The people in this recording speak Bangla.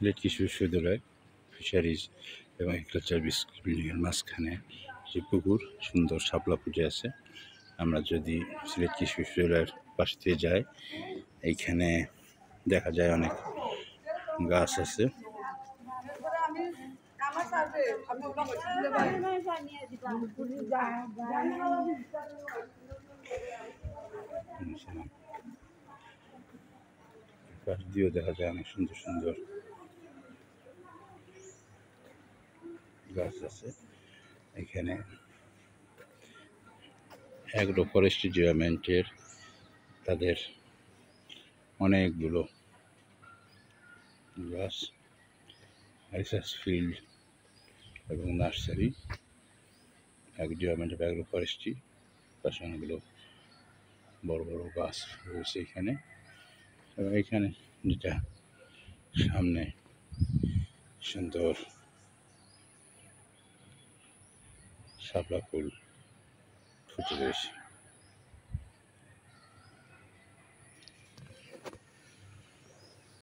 সিলেট কৃষি বিশ্ববিদ্যালয় ফিশারিজ এবং এগ্রিকালচার বিল্ডিংয়ের মাঝখানে যে পুকুর সুন্দর শাপলা ফুটে আছে। আমরা যদি সিলেট কৃষি বিশ্ববিদ্যালয়ের পাশ দিয়ে যাই, এইখানে দেখা যায় অনেক গাছ আছে। পাশ দিয়েও দেখা যায় অনেক সুন্দর সুন্দর গাছ আছে। এখানে অ্যাগ্রো ফরেস্ট্রি ডিপার্টমেন্টের তাদের অনেকগুলো গাছ, রিসার্চ ফিল্ড এবং nursery department of agro forestry, পাশে অনেকগুলো বড় বড় গাছ রয়েছে এখানে। এবং এখানে যেটা সামনে সুন্দর শাপলা ফুল ফুটে রয়েছে।